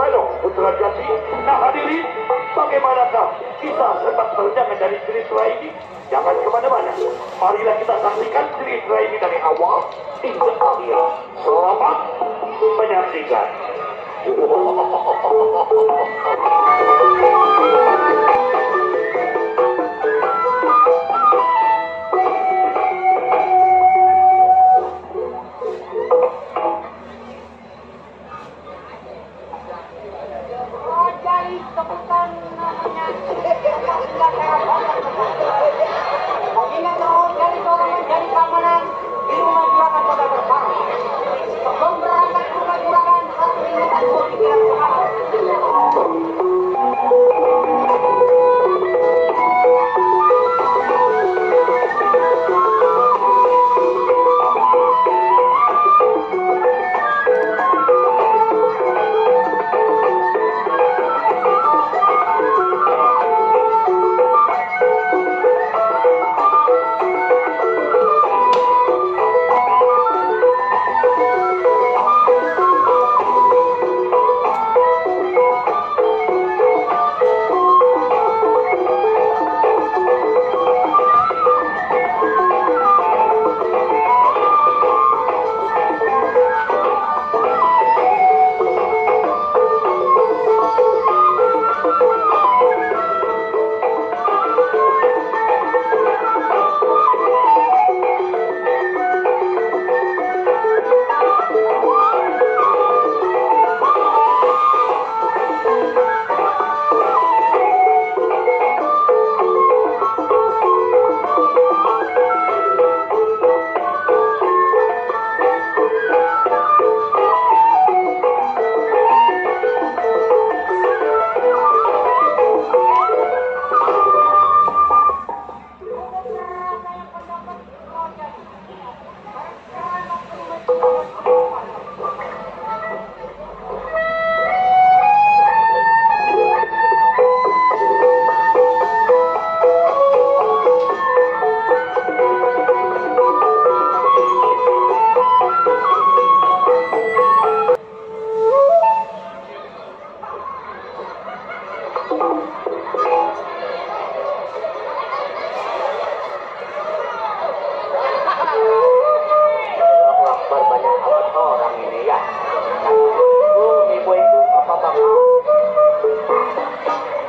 Surabaya, Putra Jati. Nah hadirin, bagaimanakah kisah sepak terjang dari cerita ini? Jangan kemana-mana. Marilah kita saksikan cerita ini dari awal hingga akhir. Selamat menyaksikan.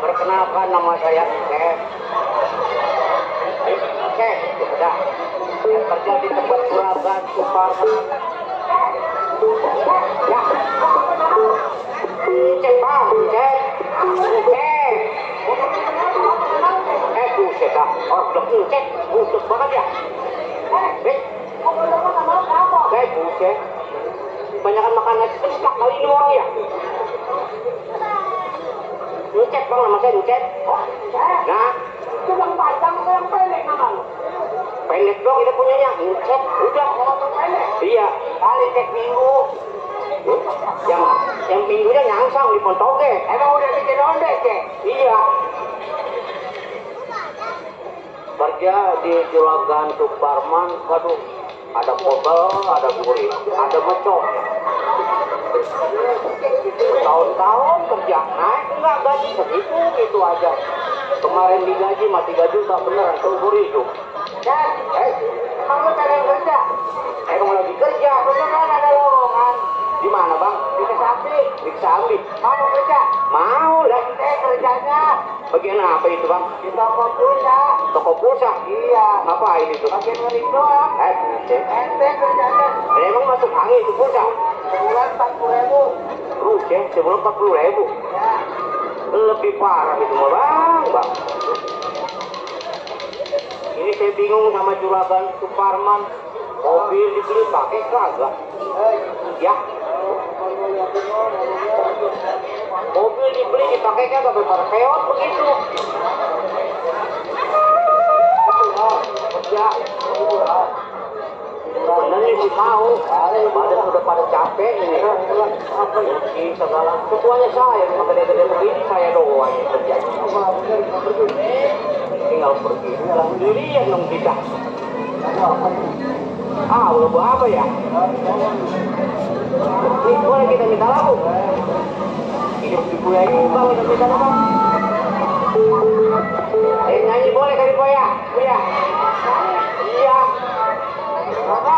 Perkenalkan, nama saya Cep. Cep, sudah. Yang kerja di tempat Juragan Suparman. Ya. Cep bang, Cep. Cep. Buset dah. Orang bilang Cep, buset banget ya. Cep, buset. Banyakan makan nasi sesak kali ini orang ya. Nucet bang, nama saya Nucet. Nah, itu yang panjang atau yang pendek nama lu? pendek dong kita punyanya. Nucet, udah. Pendek? Iya. Kali cek minggu. Yang minggunya nyangsang di Pontoge. Emang udah bikin onde cek? Iya. Kerja di Juragan Suparman, waduh, ada kobel, ada gurih, ada mecok. Tahun-tahun kerja naik enggak gaji segitu gitu aja. Kemarin digaji mati gaji tak beneran seumur hidup. Dan, kamu pengen kerja? Emang lagi kerja. Beneran ada lowongan. Di mana bang? Di Kesambi. Di Kesambi. Mau kerja? Mau lah. Kerjanya Bagian apa itu bang? di toko pulsa. Toko pulsa. Iya. Ngapain itu? Bagian ngerik doang. Buset. Ente kerjanya Emang masuk angin itu pulsa? sebulan 40.000. Buset, sebelum 40.000. Ya. Lebih parah itu mah bang. Ini saya bingung sama Juragan Suparman. Mobil dibeli pakai kagak? Ya. Mobil dibeli dipakai kagak berkeot begitu. Ya. Sebenarnya sih mau, badan udah pada capek ini. Apa ini segala ketuanya saya, cuma gede-gede begini saya doang yang kerja. Tinggal pergi. Dilihat dong kita. Udah buat apa ya? Ini boleh kita minta lagu. Ini Buya juga udah kita dapat. Nyanyi boleh kali Buya? Buya. Iya. Apa?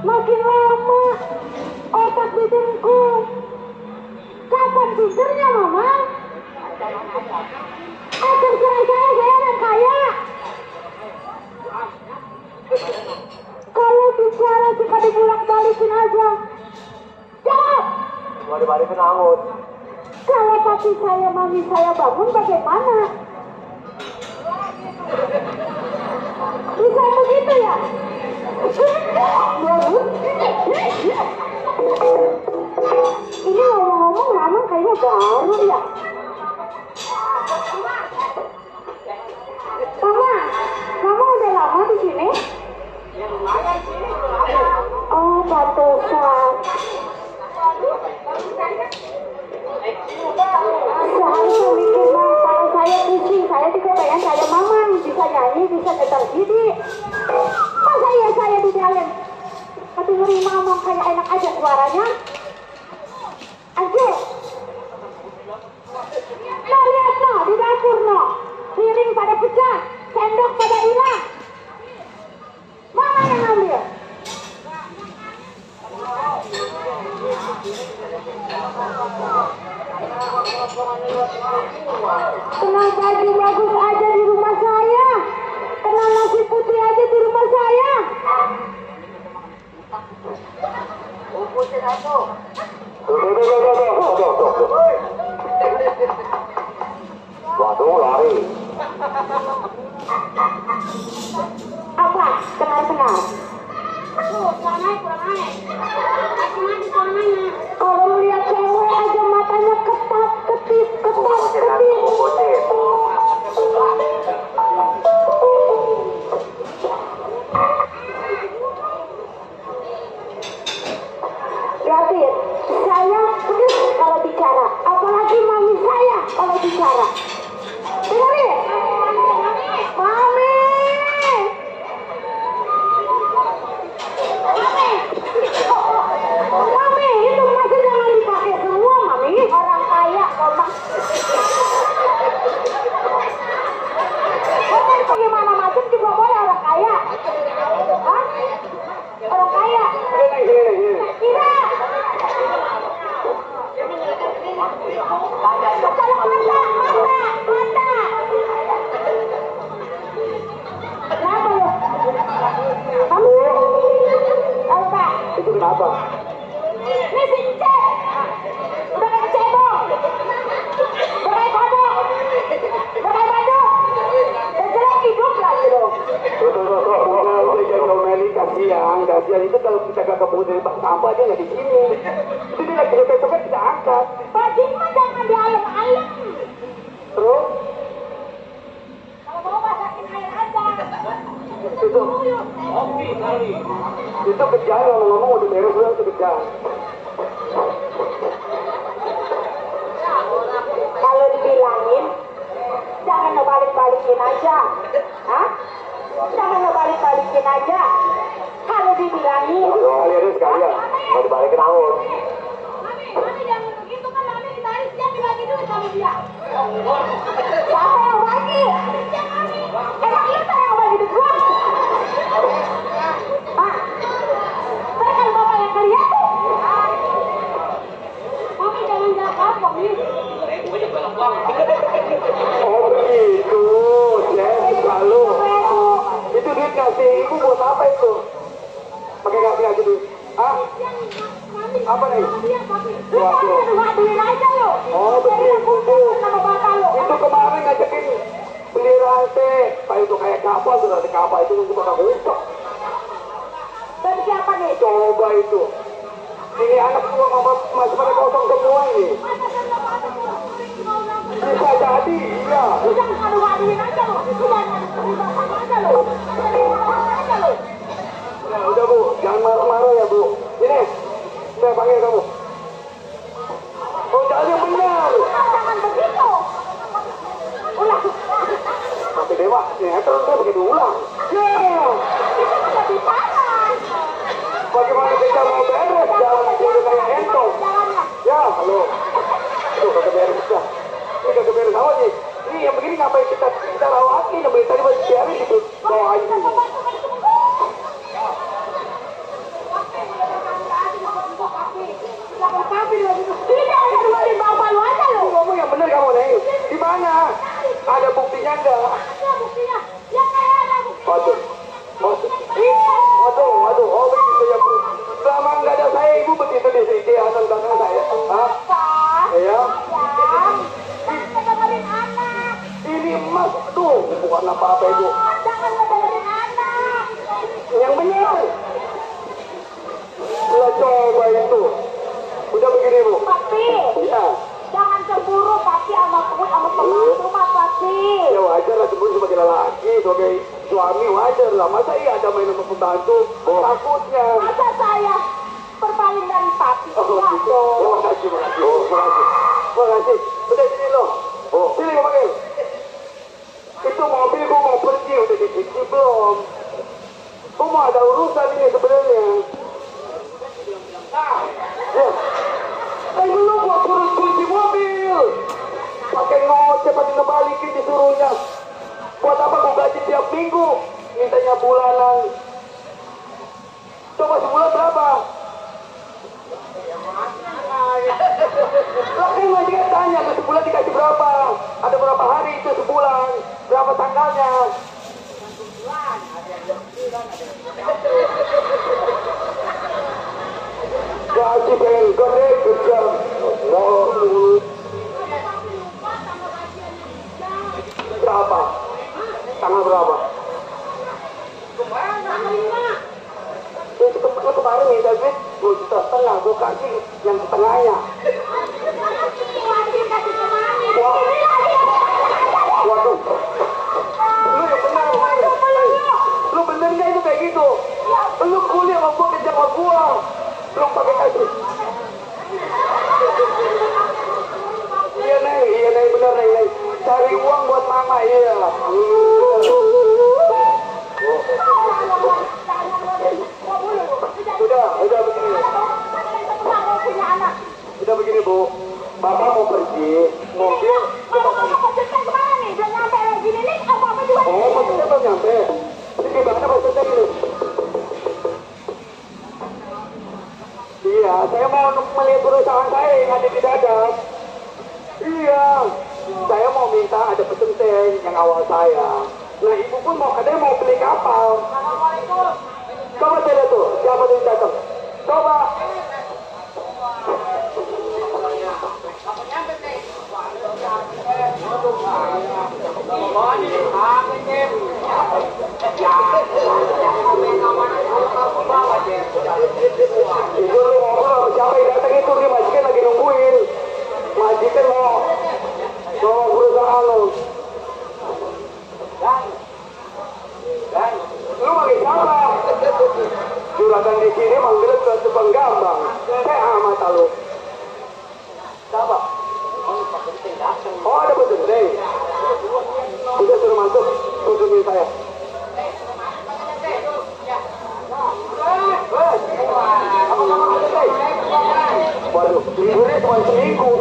Makin lama otak bikinku. Kapan pinternya mama? Akan cerai saya orang kaya. Kalau bicara suka dibulak-balikin aja. Jawab. Mau dibalikin angut. Kalau papi saya, mami saya bangun bagaimana? Bisa begitu ya? Ini ngomong-ngomong Mama kayaknya baru ya. Mama udah lama di sini? Oh, pantesan. Seharusnya mikir Bang, kalau saya pusing, saya juga pengen kayak Mama, bisa nyanyi, bisa nyetel CD. Masa iya saya dibilangin, tapi ngeri Mama kayak enak aja suaranya. Aja. Nah lihat no, di dapur no, piring pada pecah, sendok pada hilang. Mama yang ambil. Kenal baju bagus aja di rumah saya. Kenal nasi putih aja di rumah saya. Putih satu. Waduh, lari. Apa? Kenal-kenal. Kalau lihat cewek aja matanya ketat, ketip, ketat, ketip. Yatin, saya pedes kalau bicara, apalagi mami saya kalau bicara. Dengerin, mami. Mami, itu masih jangan dipakai semua, Mami. Orang kaya, Mama. Ngomong bagaimana macam juga boleh orang kaya. Hah? Orang kaya. Tidak. Kalau mata. Kenapa lu? Kamu? Kalau Pak? Itu kenapa? Ini si Cek. Udah kayak cebong. Udah kayak kodok. Udah kayak badut. Dan jelek hidup lagi dong. Kasihan itu kalau kita gak kebun dari bak sampah dia nggak di sini. Itu dia lagi besoknya kita angkat. Bajing mah jangan di ayam-ayam. Terus Kalau mau masakin air aja. itu kerjaan ngomong-ngomong udah beres udah itu kerjaan. Kalau dibilangin, jangan ngebalik-balikin aja. Hah? Jangan ngebalik-balikin aja. Kalau dibilangin. Kalian sekalian mau dibalikin angur. Mami jangan begitu kan, Mami ditarik siap dibagi duit sama dia. Siapa yang bagi? Emang itu yang bagi duit gua? Pak, saya kan bapak yang kelihatan. Mami jangan jahat, Mami. Oh begitu, Jen, lalu itu duit kasih ibu buat apa itu? Pakai ngasih aja duit? Hah? Apa nih? Duit aja lo. Oh begitu. Sama bapak lo. Itu kemarin ngajakin beli rantai, pak itu kayak kapal tuh nanti kapal itu cuma kamu usah. Dan siapa nih? Coba itu. Ini anak semua mama masih pada kosong semua ini. Bisa jadi, iya. Udah ngadu-ngaduin aja lo. Udah ngadu-ngaduin aja lo. Aja lo. Udah bu, jangan marah-marah ya bu. Ini, saya panggil kamu. Oh jangan yang benar. Jangan begitu. Ulang. Sampai dewa, terus saya pakai diulang. Itu kan lebih parah. Bagaimana kita mau beres? Jangan jadi kayak entong. Ya, halo. Tuh, kagak beres dah. Ini kagak beres awal nih. Ini yang begini ngapain kita rawat ini? Yang begini tadi masih biarin gitu. Bawa aja. sebagai suami wajar lah. Masa iya ada main sama pembantu? Takutnya. Masa saya berpaling dari papi? Makasih, makasih. Makasih. Udah sini lo. Sini gue panggil. Itu mobil gue mau pergi, udah dicuci belum? Gue mau ada urusan ini sebenarnya. Ya. Belum gua suruh kunci mobil. Pakai ngoceh, pakai ngebalikin disuruhnya. Buat apa gua gaji tiap minggu? Mintanya bulanan. Coba sebulan berapa? Lah kan majikan tanya, sebulan dikasih berapa? Ada berapa hari itu sebulan? Berapa tanggalnya? Gaji pengen gede, kerja molor dulu. Berapa? Tanggal berapa? Itu kemarin minta duit 2,5 juta, gue kasih yang setengahnya. Waduh, lu yang benar, lu bener nggak itu kayak gitu? Lu kuliah sama gue, kerja sama gue, belum pakai kasih. Iya neng, bener neng. Cari uang buat mama, iya. Udah begini. Udah begini bu, bapak mau pergi, mobil. Oh, maksudnya belum nyampe. Ini gimana maksudnya ini? Iya, saya mau melihat perusahaan saya yang ada di Dadap. Iya, saya mau minta ada pesenten yang awal saya. Nah, ibu pun mau ada yang mau beli kapal. Coba saya lihat tuh, siapa yang datang? Coba. Ibu lu ngobrol, siapa yang datang itu? Dia majikan lagi nungguin. Majikan mau perusahaan lo. Lu manggil siapa? Juragan di sini manggilnya sudah Subang Gambang. Saya mata lu. Siapa? Oh, ada pesenteng. Udah suruh masuk, hubungin saya. Apa kabar pesenteng? Waduh, liburnya cuma seminggu.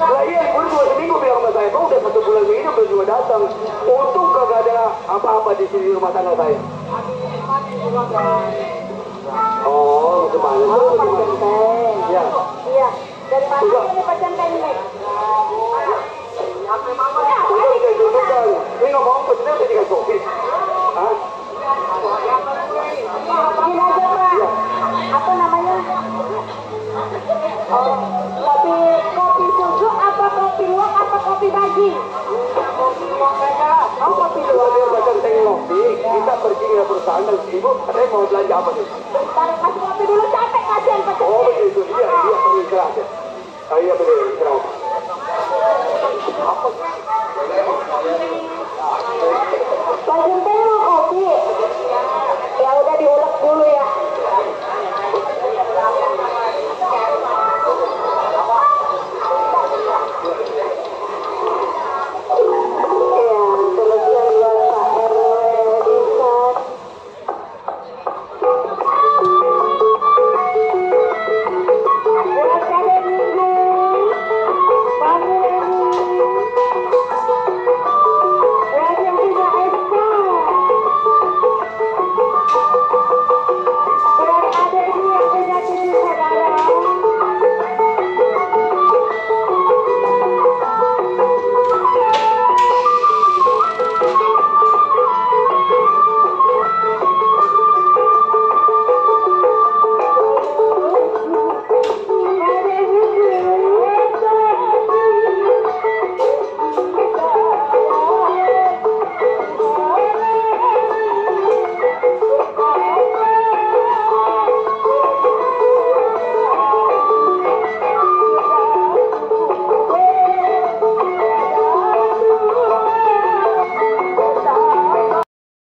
Lah iya, liburnya cuma seminggu bilang sama saya. Kok udah 1 bulan begini udah juga datang. Untung kagak ada apa-apa di sini di rumah tangga saya. Oh, gimana? Oh, pesenteng. Ya. Iya, dari mana ini pesenteng ini? Udah tunjukkan. Ini ngomong pesenteng udah dikasih kopi. Hah? Gini aja Pak, apa namanya? Oh, kopi susu apa kopi luwak apa kopi bagi? Oh, kopi kalau dia pesenteng ngopi, kita pergi ke perusahaan dan ibu katanya mau belanja apa nih? Tarik kasih kopi dulu, capek kasihan pesenteng. Oh, begitu. Iya, perlu istirahat ya. Oh, iya, betul, istirahat. Pesenteng